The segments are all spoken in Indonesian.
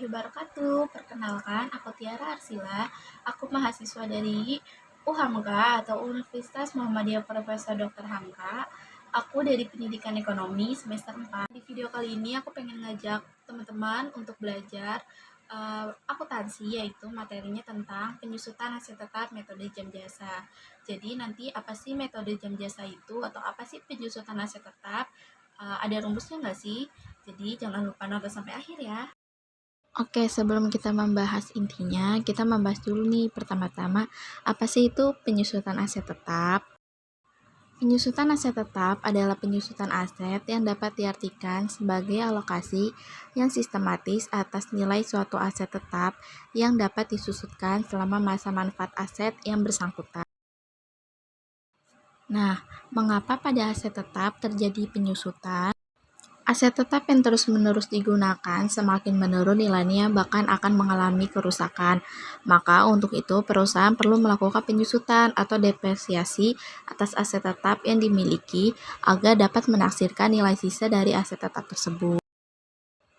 wabarakatuh. Perkenalkan, aku Tiara Arsila. Aku mahasiswa dari UHAMKA atau Universitas Muhammadiyah Profesor Dr. Hamka. Aku dari Pendidikan Ekonomi semester 4. Di video kali ini aku pengen ngajak teman-teman untuk belajar akuntansi, yaitu materinya tentang penyusutan aset tetap metode jam jasa. Jadi nanti apa sih metode jam jasa itu atau apa sih penyusutan aset tetap? Ada rumusnya nggak sih? Jadi jangan lupa nonton sampai akhir ya. Oke, sebelum kita membahas intinya, kita membahas dulu nih pertama-tama, apa sih itu penyusutan aset tetap? Penyusutan aset tetap adalah penyusutan aset yang dapat diartikan sebagai alokasi yang sistematis atas nilai suatu aset tetap yang dapat disusutkan selama masa manfaat aset yang bersangkutan. Nah, mengapa pada aset tetap terjadi penyusutan? Aset tetap yang terus-menerus digunakan semakin menurun nilainya bahkan akan mengalami kerusakan. Maka untuk itu perusahaan perlu melakukan penyusutan atau depresiasi atas aset tetap yang dimiliki agar dapat menaksirkan nilai sisa dari aset tetap tersebut.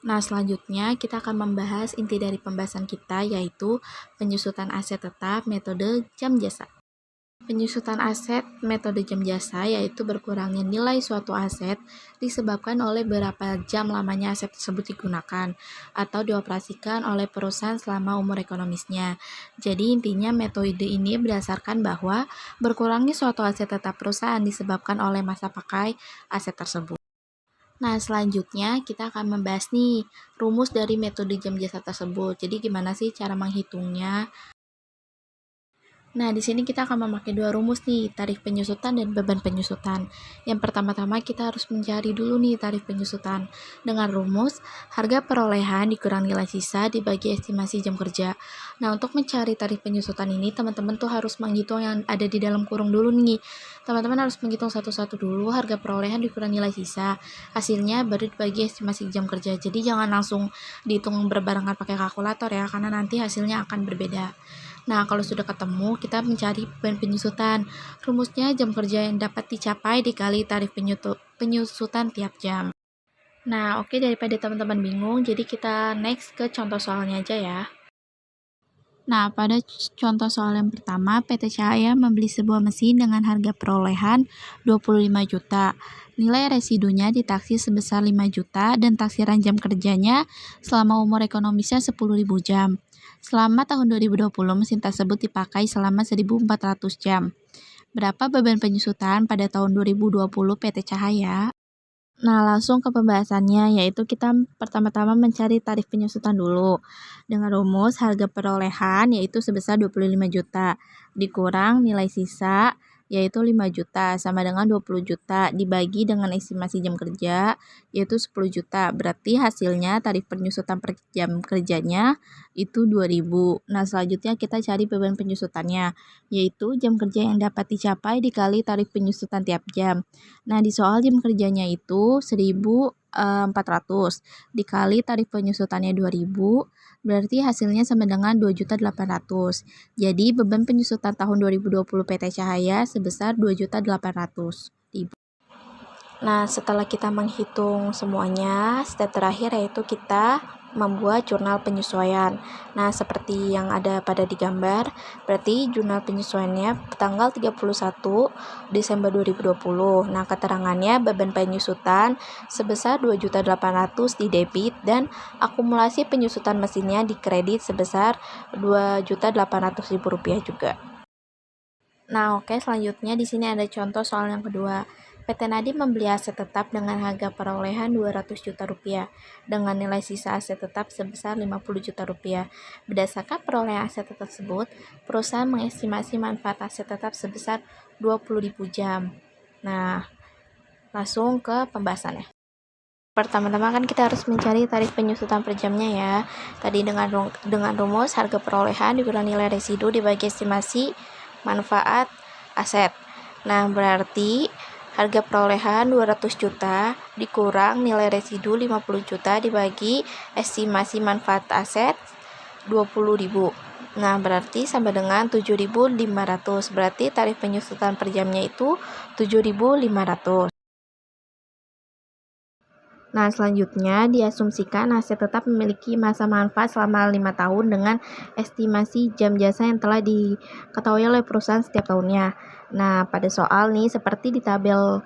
Nah, selanjutnya kita akan membahas inti dari pembahasan kita, yaitu penyusutan aset tetap metode jam jasa. Penyusutan aset metode jam jasa yaitu berkurangnya nilai suatu aset disebabkan oleh berapa jam lamanya aset tersebut digunakan atau dioperasikan oleh perusahaan selama umur ekonomisnya. Jadi intinya metode ini berdasarkan bahwa berkurangnya suatu aset tetap perusahaan disebabkan oleh masa pakai aset tersebut. Nah, selanjutnya kita akan membahas nih rumus dari metode jam jasa tersebut. Jadi gimana sih cara menghitungnya? Nah, di sini kita akan memakai dua rumus nih, tarif penyusutan dan beban penyusutan. Yang pertama-tama kita harus mencari dulu nih tarif penyusutan. Dengan rumus, harga perolehan dikurang nilai sisa dibagi estimasi jam kerja. Nah, untuk mencari tarif penyusutan ini, teman-teman tuh harus menghitung yang ada di dalam kurung dulu nih. Teman-teman harus menghitung satu-satu dulu, harga perolehan dikurang nilai sisa. Hasilnya baru dibagi estimasi jam kerja. Jadi jangan langsung dihitung berbarengan pakai kalkulator ya, karena nanti hasilnya akan berbeda. Nah, kalau sudah ketemu, kita mencari beban penyusutan. Rumusnya jam kerja yang dapat dicapai dikali tarif penyusutan tiap jam. Nah, oke, daripada teman-teman bingung, jadi kita next ke contoh soalnya aja ya. Nah, pada contoh soal yang pertama, PT Cahaya membeli sebuah mesin dengan harga perolehan 25 juta. Nilai residunya ditaksir sebesar 5 juta dan taksiran jam kerjanya selama umur ekonomisnya 10.000 jam. Selama tahun 2020, mesin tersebut dipakai selama 1.400 jam. Berapa beban penyusutan pada tahun 2020 PT Cahaya? Nah, langsung ke pembahasannya, yaitu kita pertama-tama mencari tarif penyusutan dulu. Dengan rumus harga perolehan yaitu sebesar 25 juta, dikurang nilai sisa yaitu 5 juta, sama dengan 20 juta, dibagi dengan estimasi jam kerja yaitu 10 juta. Berarti hasilnya tarif penyusutan per jam kerjanya itu 2.000. Nah, selanjutnya kita cari beban penyusutannya, yaitu jam kerja yang dapat dicapai dikali tarif penyusutan tiap jam. Nah, di soal jam kerjanya itu 1.400 dikali tarif penyusutannya 2.000, berarti hasilnya sama dengan 2.800.000. Jadi beban penyusutan tahun 2020 PT Cahaya sebesar 2.800.000. Nah, setelah kita menghitung semuanya, step terakhir yaitu kita membuat jurnal penyesuaian. Nah, seperti yang ada pada di gambar, berarti jurnal penyesuaiannya tanggal 31 Desember 2020. Nah, keterangannya beban penyusutan sebesar 2.800.000 di debit dan akumulasi penyusutan mesinnya di kredit sebesar Rp2.800.000 juga. Nah, oke, selanjutnya di sini ada contoh soal yang kedua. PT Nadiem membeli aset tetap dengan harga perolehan Rp200 juta dengan nilai sisa aset tetap sebesar Rp50 juta. Berdasarkan perolehan aset tersebut, perusahaan mengestimasi manfaat aset tetap sebesar 20.000 jam. Nah, langsung ke pembahasannya. Pertama-tama kan kita harus mencari tarif penyusutan per jamnya ya. Tadi dengan rumus harga perolehan dikurang nilai residu dibagi estimasi manfaat aset. Nah, berarti harga perolehan 200 juta dikurang nilai residu 50 juta dibagi estimasi manfaat aset 20.000. Nah, berarti sama dengan 7.500. Berarti tarif penyusutan per jamnya itu 7.500. Nah, selanjutnya diasumsikan aset tetap memiliki masa manfaat selama 5 tahun dengan estimasi jam jasa yang telah diketahui oleh perusahaan setiap tahunnya. Nah, pada soal nih seperti di tabel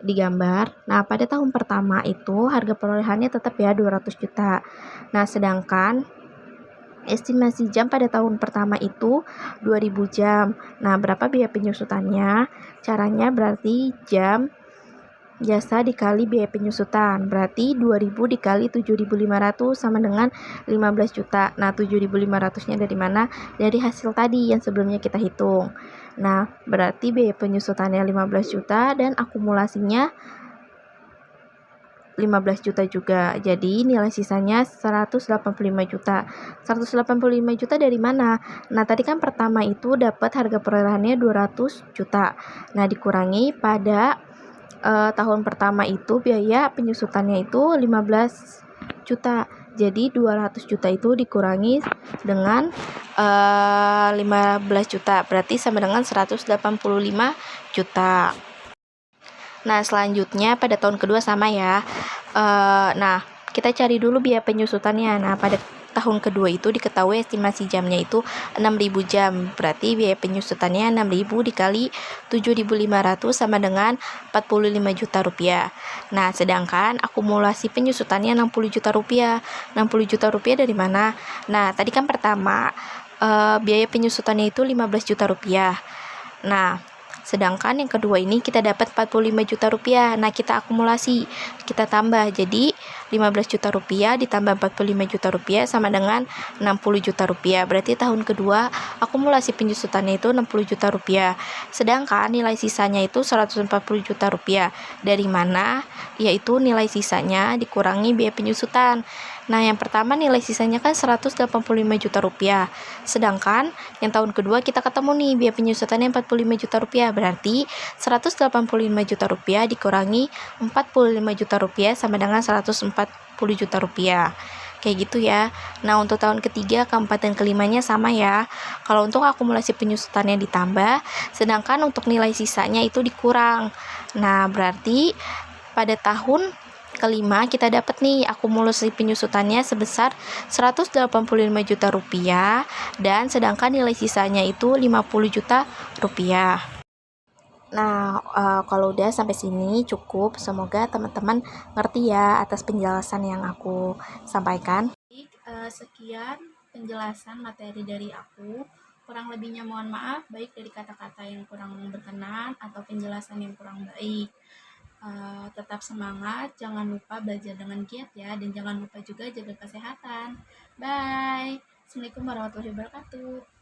digambar. Nah, pada tahun pertama itu harga perolehannya tetap ya 200 juta. Nah, sedangkan estimasi jam pada tahun pertama itu 2000 jam. Nah, berapa biaya penyusutannya? Caranya berarti jam jasa dikali biaya penyusutan, berarti 2000 dikali 7.500 sama dengan 15 juta. Nah, 7.500-nya dari mana? Dari hasil tadi yang sebelumnya kita hitung. Nah, berarti biaya penyusutannya 15 juta dan akumulasinya 15 juta juga. Jadi nilai sisanya 185 juta. 185 juta dari mana? Nah, tadi kan pertama itu dapat harga perolehannya 200 juta. Nah, dikurangi pada tahun pertama itu biaya penyusutannya itu 15 juta. Jadi 200 juta itu dikurangi dengan 15 juta. Berarti sama dengan 185 juta. Nah, selanjutnya pada tahun kedua sama ya. Nah, kita cari dulu biaya penyusutannya. Nah, pada tahun kedua itu diketahui estimasi jamnya itu 6.000 jam. Berarti biaya penyusutannya 6.000 dikali 7.500 sama dengan 45 juta rupiah. Nah, sedangkan akumulasi penyusutannya 60 juta rupiah. 60 juta rupiah dari mana? Nah, tadi kan pertama biaya penyusutannya itu 15 juta rupiah. Nah, sedangkan yang kedua ini kita dapat 45 juta rupiah. Nah, kita akumulasi, kita tambah. Jadi 15 juta rupiah ditambah 45 juta rupiah sama dengan 60 juta rupiah. Berarti tahun kedua akumulasi penyusutannya itu 60 juta rupiah. Sedangkan nilai sisanya itu 140 juta rupiah. Dari mana? Yaitu nilai sisanya dikurangi biaya penyusutan. Nah, yang pertama nilai sisanya kan 185 juta rupiah. Sedangkan yang tahun kedua kita ketemu nih biaya penyusutannya 45 juta rupiah. Berarti 185 juta rupiah dikurangi 45 juta rupiah sama dengan 140 juta rupiah. Kayak gitu ya. Nah, untuk tahun ketiga, keempat, dan kelimanya sama ya. Kalau untuk akumulasi penyusutannya ditambah, sedangkan untuk nilai sisanya itu dikurang. Nah, berarti pada tahun kelima kita dapat nih akumulasi penyusutannya sebesar 185 juta rupiah dan sedangkan nilai sisanya itu 50 juta rupiah. Nah, kalau udah sampai sini cukup. Semoga teman-teman ngerti ya atas penjelasan yang aku sampaikan. Sekian penjelasan materi dari aku. Kurang lebihnya mohon maaf, baik dari kata-kata yang kurang berkenan atau penjelasan yang kurang baik. Tetap semangat, jangan lupa belajar dengan giat ya, dan jangan lupa juga jaga kesehatan. Bye. Assalamualaikum warahmatullahi wabarakatuh.